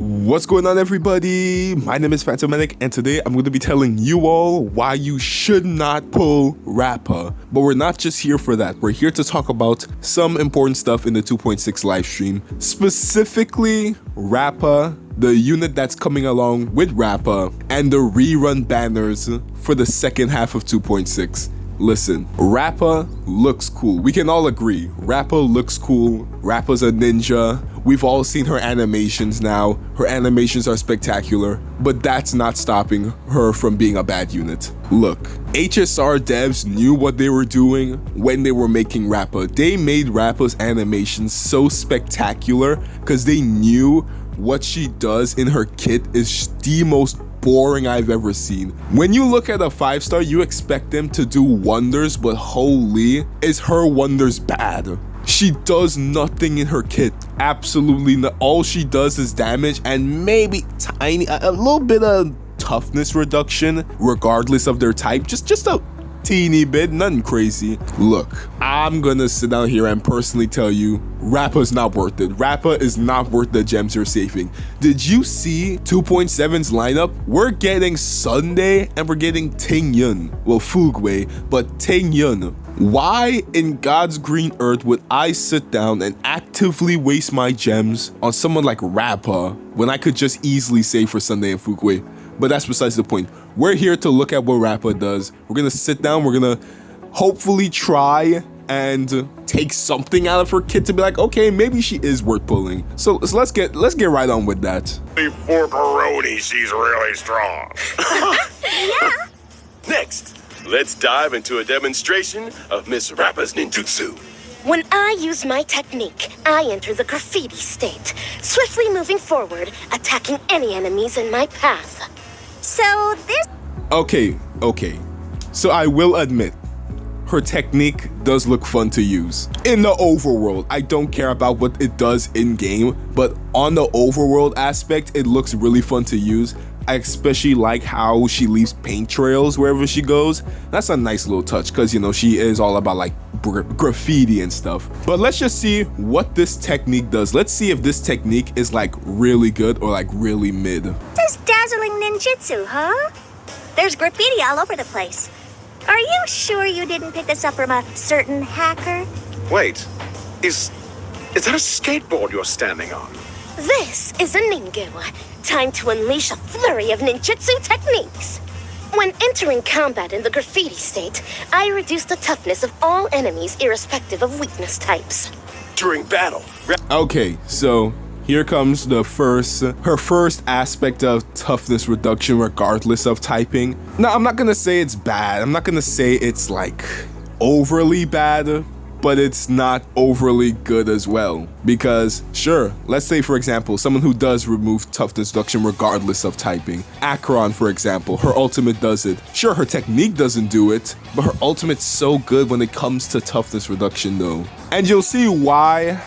What's going on, everybody? My name is Phantomatic, and today I'm going to be telling you all why you should not pull Rappa. But we're not just here for that. We're here to talk about some important stuff in the 2.6 live stream, specifically Rappa, the unit that's coming along with Rappa, and the rerun banners for the second half of 2.6. Listen, Rappa looks cool. We can all agree. Rappa looks cool. Rappa's a ninja. We've all seen her animations now. Her animations are spectacular, but that's not stopping her from being a bad unit. Look, HSR devs knew what they were doing when they were making Rappa. They made Rappa's animations so spectacular because they knew what she does in her kit is the most boring I've ever seen. When you look at a 5-star, you expect them to do wonders, but holy, is her wonders bad. She does nothing in her kit. Absolutely not. All she does is damage and maybe a little bit of toughness reduction, regardless of their type. Just a teeny bit, nothing crazy. Look, I'm gonna sit down here and personally tell you, Rappa's not worth it. Rappa is not worth the gems you're saving. Did you see 2.7's lineup? We're getting Sunday and we're getting Tingyun. Well, Fugwei, but Tingyun. Why in God's green earth would I sit down and actively waste my gems on someone like Rappa when I could just easily save for Sunday and Fugwei? But that's besides the point. We're here to look at what Rappa does. We're gonna sit down, we're gonna hopefully try and take something out of her kit to be like, okay, maybe she is worth pulling. So let's get right on with that. For Baroni, she's really strong. Yeah. Next, let's dive into a demonstration of Miss Rappa's ninjutsu. When I use my technique, I enter the graffiti state, swiftly moving forward, attacking any enemies in my path. So this... Okay. So I will admit, her technique does look fun to use. In the overworld, I don't care about what it does in-game, but on the overworld aspect, it looks really fun to use. I especially like how she leaves paint trails wherever she goes. That's a nice little touch because, you know, she is all about like graffiti and stuff. But let's just see what this technique does. Let's see if this technique is like really good or like really mid. This dazzling ninjutsu, huh? There's graffiti all over the place. Are you sure you didn't pick this up from a certain hacker? Wait, is that a skateboard you're standing on? This is a Ningu. Time to unleash a flurry of ninjutsu techniques. When entering combat in the graffiti state, I reduce the toughness of all enemies irrespective of weakness types. During battle. Okay, so here comes her first aspect of toughness reduction regardless of typing. Now, I'm not gonna say it's bad. I'm not gonna say it's like overly bad, but it's not overly good as well. Because sure, let's say for example, someone who does remove toughness reduction regardless of typing. Akron, for example, her ultimate does it. Sure, her technique doesn't do it, but her ultimate's so good when it comes to toughness reduction though. And you'll see why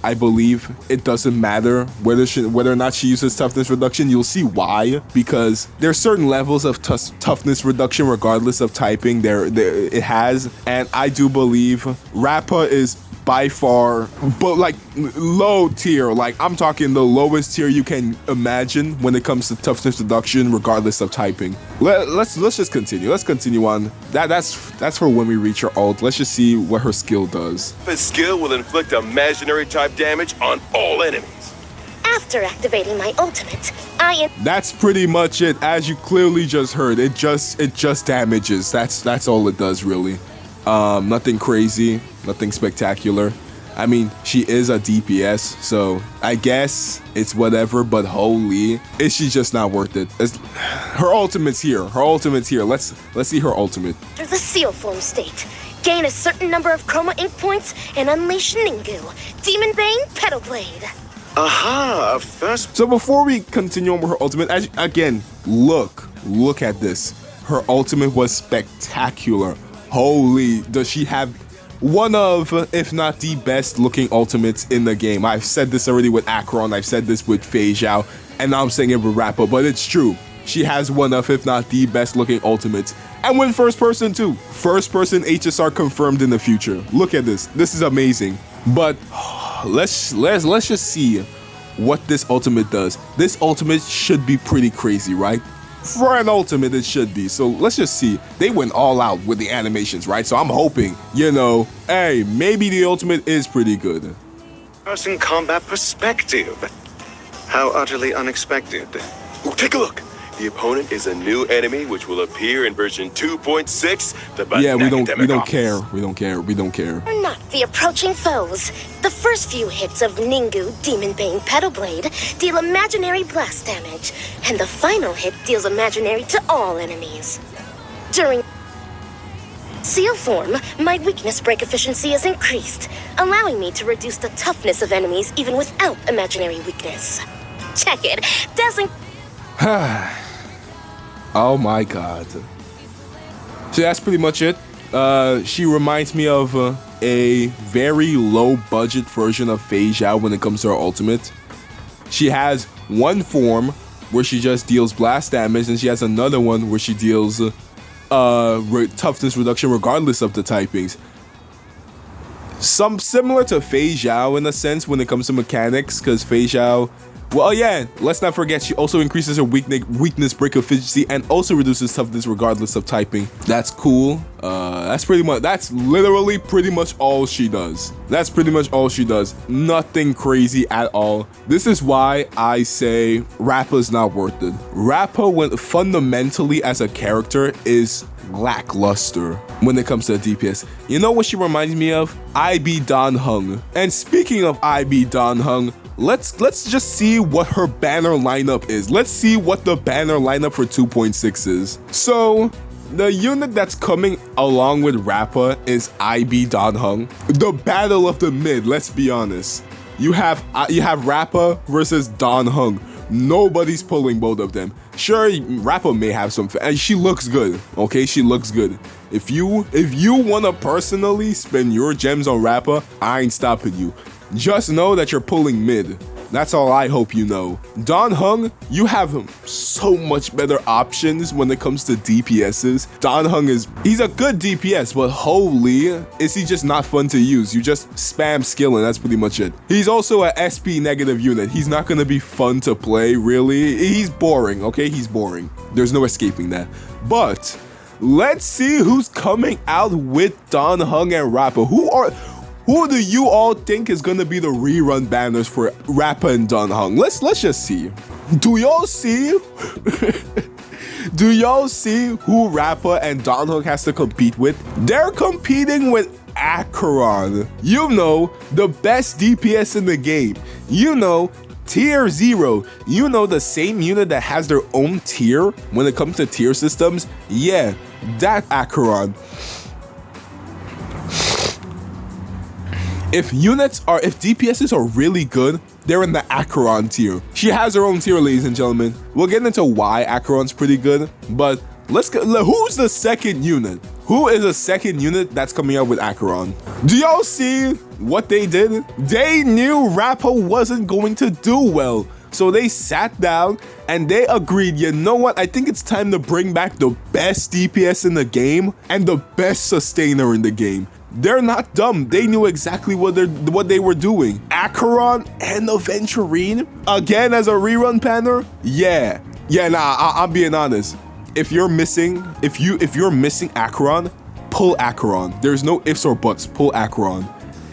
I believe it doesn't matter whether or not she uses toughness reduction. You'll see why, because there's certain levels of toughness reduction regardless of typing it has, and I do believe Rappa is by far, but like low tier, like I'm talking the lowest tier you can imagine when it comes to toughness reduction regardless of typing. Let's just continue. Let's continue on. That's for when we reach her ult. Let's just see what her skill does. This skill will inflict imaginary type damage on all enemies. After activating my ultimate, That's pretty much it. As you clearly just heard, it just damages. That's all it does really. Nothing crazy, nothing spectacular. I mean, she is a DPS, so I guess it's whatever, but holy, is she just not worth it? Her ultimate's here. Let's see her ultimate. enter the seal form state, gain a certain number of chroma ink points, and unleash Ningu, Demon Bane, Petal Blade. Aha, first. So before we continue on with her ultimate, again, look at this. Her ultimate was spectacular. Holy, does she have one of, if not the best looking ultimates in the game. I've said this already with Akron, I've said this with Fei Zhao, and now I'm saying it with Rappa, but it's true. She has one of, if not the best looking ultimates. And when first person too. First person HSR confirmed in the future. Look at this. This is amazing. But let's just see what this ultimate does. This ultimate should be pretty crazy, right? For an ultimate, it should be. So let's just see. They went all out with the animations, right? So I'm hoping, you know, hey, maybe the ultimate is pretty good. Person combat perspective. How utterly unexpected. Ooh, take a look. The opponent is a new enemy which will appear in version 2.6. Yeah, we don't care. We don't care. We don't care. Not the approaching foes. The first few hits of Ningu Demon Bane Petal Blade deal imaginary blast damage, and the final hit deals imaginary to all enemies. During Seal form, my weakness break efficiency is increased, allowing me to reduce the toughness of enemies even without imaginary weakness. Check it. Dazzling. Oh my god. So that's pretty much it. She reminds me of a very low budget version of Fei Zhao when it comes to her ultimate. She has one form where she just deals blast damage, and she has another one where she deals toughness reduction regardless of the typings. Some similar to Fei Zhao in a sense when it comes to mechanics, because Fei Zhao, well, yeah, let's not forget she also increases her weakness break efficiency and also reduces toughness regardless of typing. That's cool. That's literally pretty much all she does. That's pretty much all she does. Nothing crazy at all. This is why I say Rappa's not worth it. Rappa, when fundamentally as a character, is lackluster when it comes to DPS. You know what she reminds me of? IB Dan Heng. And speaking of IB Dan Heng, let's just see what her banner lineup is. Let's see what the banner lineup for 2.6 is. So the unit that's coming along with Rappa is IB Dan Heng. The battle of the mid, let's be honest. You have Rappa versus Dan Heng. Nobody's pulling both of them. Sure, Rappa may have some, and she looks good. Okay, she looks good. If you wanna personally spend your gems on Rappa, I ain't stopping you. Just know that you're pulling mid. That's all I hope you know. Dan Heng, you have so much better options when it comes to DPSs. Dan Heng he's a good DPS, but holy, is he just not fun to use. You just spam skill and that's pretty much it. He's also a SP negative unit. He's not gonna be fun to play, really. He's boring, okay? He's boring. There's no escaping that. But let's see who's coming out with Dan Heng and Rappa. Who do you all think is gonna be the rerun banners for Rappa and Dan Heng? Let's just see. Do y'all see? Do y'all see who Rappa and Dan Heng has to compete with? They're competing with Acheron. You know, the best DPS in the game. You know, tier 0. You know, the same unit that has their own tier when it comes to tier systems. Yeah, that Acheron. If DPSs are really good, they're in the Acheron tier. She has her own tier, ladies and gentlemen. We'll get into why Acheron's pretty good, but who's the second unit? Who is a second unit that's coming out with Acheron? Do y'all see what they did? They knew Rappa wasn't going to do well. So they sat down and they agreed, you know what? I think it's time to bring back the best DPS in the game and the best sustainer in the game. They're not dumb. They knew exactly what they were doing. Acheron and Aventurine again as a rerun banner. Yeah. I'm being honest. If you're missing Acheron, pull Acheron. There's no ifs or buts. Pull Acheron.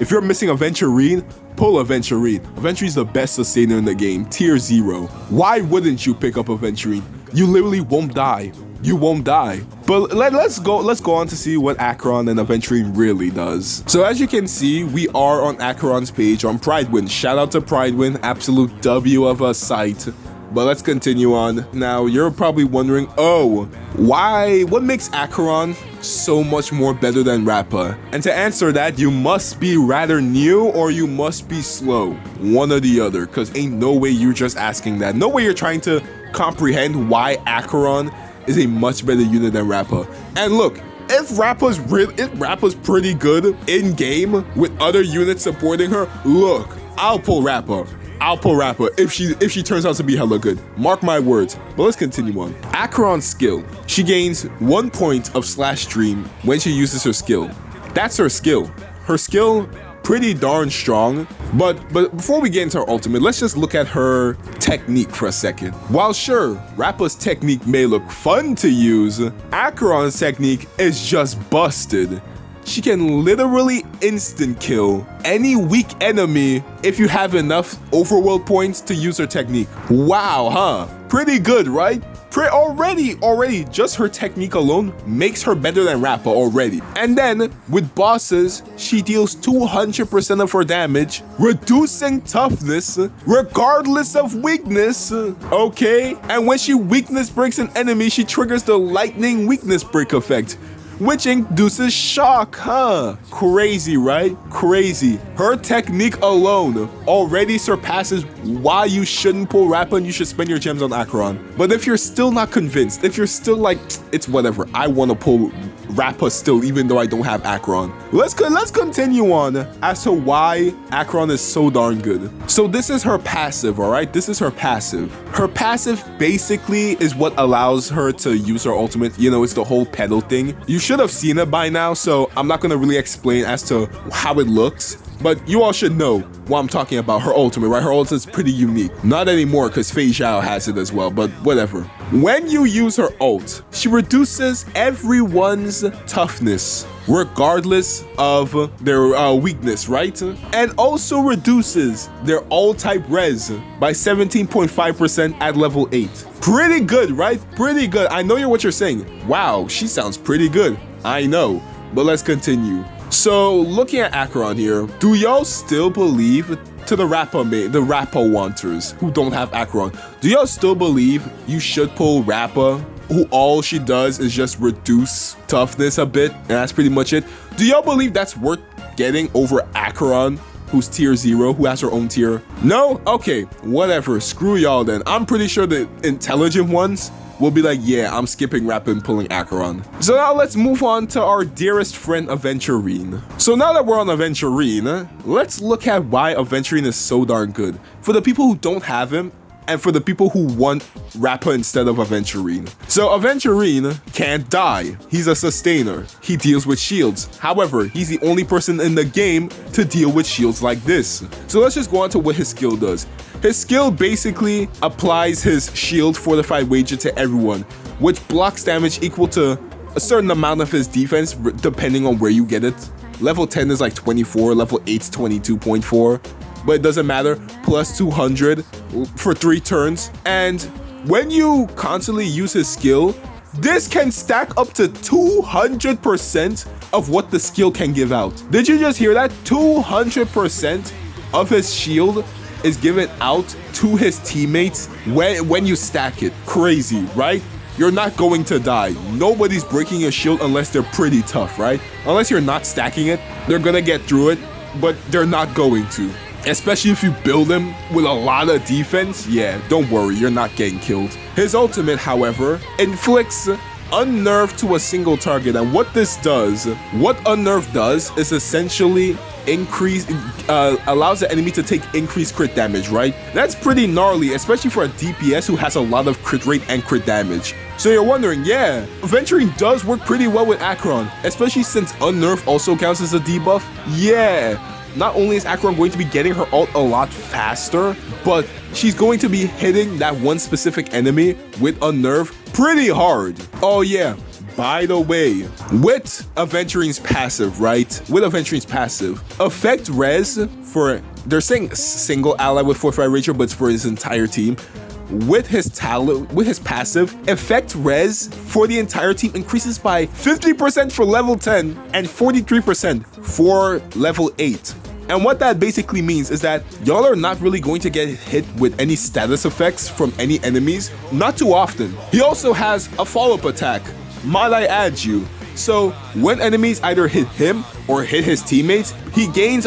If you're missing Aventurine, pull Aventurine. Aventurine's the best sustainer in the game. Tier 0. Why wouldn't you pick up Aventurine? You literally won't die. You won't die. But let's go on to see what Acheron and Aventurine really does. So as you can see, we are on Acheron's page on Pridewind. Shout out to Pridewind, absolute W of a site. But let's continue on. Now you're probably wondering, oh, what makes Acheron so much more better than Rappa? And to answer that, you must be rather new or you must be slow. One or the other, because ain't no way you're just asking that. No way you're trying to comprehend why Acheron is a much better unit than Rappa. And look, if Rappa's pretty good in game with other units supporting her, look, I'll pull Rappa. If she turns out to be hella good. Mark my words. But let's continue on. Acheron's skill. She gains 1 point of slash dream when she uses her skill. That's her skill. Her skill pretty darn strong. But before we get into her ultimate, let's just look at her technique for a second. While sure, Rappa's technique may look fun to use, Acheron's technique is just busted. She can literally instant kill any weak enemy if you have enough overworld points to use her technique. Wow, huh? Pretty good, right? Already, just her technique alone makes her better than Rappa already. And then, with bosses, she deals 200% of her damage, reducing toughness, regardless of weakness, okay? And when she weakness breaks an enemy, she triggers the lightning weakness break effect, which induces shock, huh? Crazy, right? Crazy. Her technique alone already surpasses why you shouldn't pull Rappa and you should spend your gems on Acheron. But if you're still not convinced, if you're still like, it's whatever, I want to pull Rappa still, even though I don't have Acheron. Let's continue on as to why Acheron is so darn good. So this is her passive, all right? This is her passive. Her passive basically is what allows her to use her ultimate. You know, it's the whole pedal thing. You should have seen it by now, so I'm not gonna really explain as to how it looks. But you all should know what I'm talking about. Her ultimate, right? Her ultimate is pretty unique. Not anymore because Fei Zhao has it as well, but whatever. When you use her ult, she reduces everyone's toughness, regardless of their weakness, right? And also reduces their all type res by 17.5% at level 8. Pretty good, right? Pretty good. I know what you're saying. Wow, she sounds pretty good. I know, but let's continue. So, looking at Acheron here, do y'all still believe, to the Rappa wanters who don't have Acheron, do y'all still believe you should pull Rappa, who all she does is just reduce toughness a bit, and that's pretty much it? Do y'all believe that's worth getting over Acheron, who's tier 0, who has her own tier? No? Okay, whatever, screw y'all then. I'm pretty sure the intelligent ones will be like, yeah, I'm skipping Rappa and pulling Acheron. So now let's move on to our dearest friend, Aventurine. So now that we're on Aventurine, let's look at why Aventurine is so darn good. For the people who don't have him, and for the people who want Rappa instead of Aventurine. So Aventurine can't die. He's a sustainer. He deals with shields. However, he's the only person in the game to deal with shields like this. So let's just go on to what his skill does. His skill basically applies his shield fortified wager to everyone, which blocks damage equal to a certain amount of his defense depending on where you get it. Level 10 is like 24, level 8 is 22.4. But it doesn't matter, plus 200 for 3 turns. And when you constantly use his skill, this can stack up to 200% of what the skill can give out. Did you just hear that? 200% of his shield is given out to his teammates when you stack it. Crazy, right? You're not going to die. Nobody's breaking your shield unless they're pretty tough, right? Unless you're not stacking it, they're gonna get through it, but they're not going to. Especially if you build him with a lot of defense, yeah, don't worry, you're not getting killed. His ultimate, however, inflicts unnerve to a single target, and what unnerve does is essentially allows the enemy to take increased crit damage, right? That's pretty gnarly, especially for a DPS who has a lot of crit rate and crit damage. So you're wondering, yeah, Aventurine does work pretty well with Acheron, especially since unnerve also counts as a debuff. Yeah. Not only is Acheron going to be getting her ult a lot faster, but she's going to be hitting that one specific enemy with unnerve pretty hard. Oh yeah, by the way, with Aventurine's passive, right? With Aventurine's passive, effect res for, they're saying single ally with fortified ranger, but it's for his entire team. With his passive, effect res for the entire team increases by 50% for level 10 and 43% for level 8. And what that basically means is that y'all are not really going to get hit with any status effects from any enemies, not too often. He also has a follow-up attack, might I add you. So when enemies either hit him or hit his teammates, he gains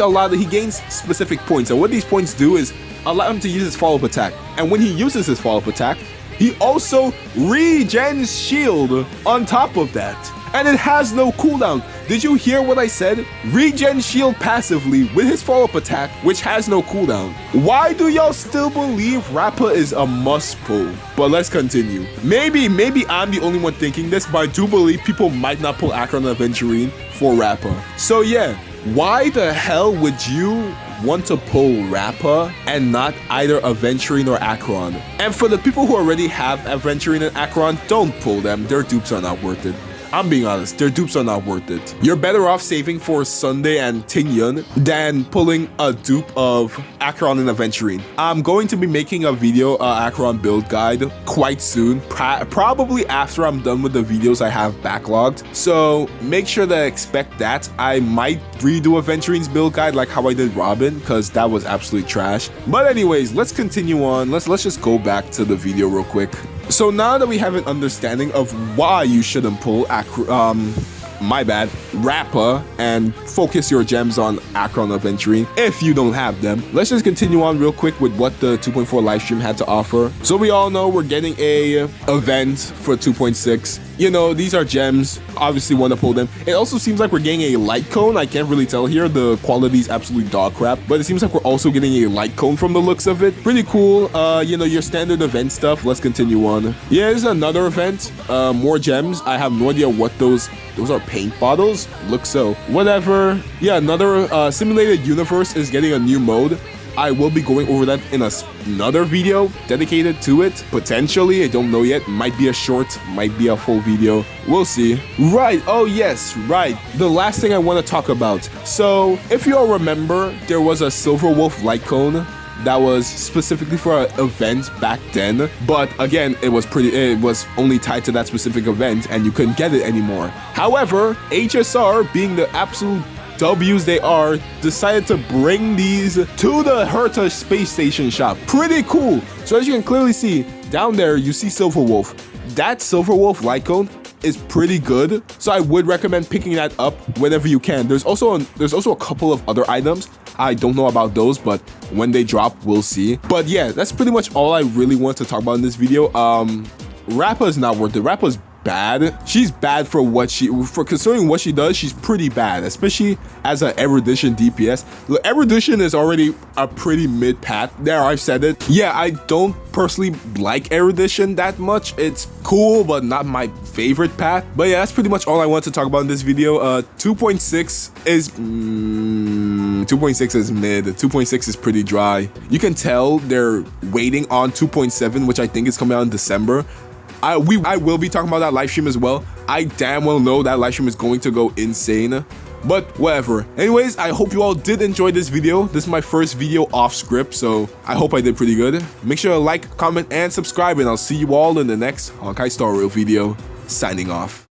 specific points. And what these points do is allow him to use his follow-up attack. And when he uses his follow-up attack, he also regens shield on top of that. And it has no cooldown. Did you hear what I said? Regen shield passively with his follow-up attack, which has no cooldown. Why do y'all still believe Rappa is a must pull? But let's continue. Maybe I'm the only one thinking this, but I do believe people might not pull Acheron and Aventurine for Rappa. So yeah, Why the hell would you want to pull Rappa and not either Aventurine or Acheron? And for the people who already have Aventurine and Acheron, don't pull them. Their dupes are not worth it. I'm being honest, their dupes are not worth it. You're better off saving for Sunday and Tingyun than pulling a dupe of Acheron and Aventurine. I'm going to be making a video, Acheron build guide quite soon, probably after I'm done with the videos I have backlogged. So make sure to expect that. I might redo Aventurine's build guide like how I did Robin, because that was absolutely trash. But anyways, let's continue on. Let's just go back to the video real quick. So now that we have an understanding of why you shouldn't pull Rappa and focus your gems on Acheron or Aventurine if you don't have them, let's just continue on real quick with what the 2.4 livestream had to offer. So we all know we're getting a event for 2.6. You know, these are gems. Obviously want to pull them. It also seems like we're getting a light cone. I can't really tell here. The quality is absolutely dog crap, but it seems like we're also getting a light cone from the looks of it. Pretty cool. You know, your standard event stuff. Let's continue on. Yeah, there's another event. More gems. I have no idea what those are. Paint bottles? Look so. Whatever. Yeah, another simulated universe is getting a new mode. I will be going over that in another video dedicated to it. Potentially, I don't know yet. Might be a short, might be a full video. We'll see. Right, oh yes, right. The last thing I want to talk about. So, if you all remember, there was a Silver Wolf light cone that was specifically for an event back then, but again, it was only tied to that specific event and you couldn't get it anymore. However, HSR, being the absolute W's they are, decided to bring these to the Herta space station shop. Pretty cool. So as you can clearly see down there, you see Silver Wolf. That Silver Wolf light cone is pretty good, so I would recommend picking that up whenever you can. There's also a couple of other items. I don't know about those, but when they drop, we'll see. But yeah, that's pretty much all I really want to talk about in this video. Rappa is not worth it. Rappa's bad. She's bad for considering what she does. She's pretty bad, especially as an erudition DPS. The erudition is already a pretty mid path. There, I've said it. Yeah, I don't personally like erudition that much. It's cool, but not my favorite path. But yeah, that's pretty much all I want to talk about in this video. 2.6 is 2.6 is mid. 2.6 is pretty dry. You can tell they're waiting on 2.7, which I think is coming out in December. I will be talking about that live stream as well. I damn well know that live stream is going to go insane, but whatever. Anyways, I hope you all did enjoy this video. This is my first video off script, so I hope I did pretty good. Make sure to like, comment, and subscribe, and I'll see you all in the next Honkai Star Rail video. Signing off.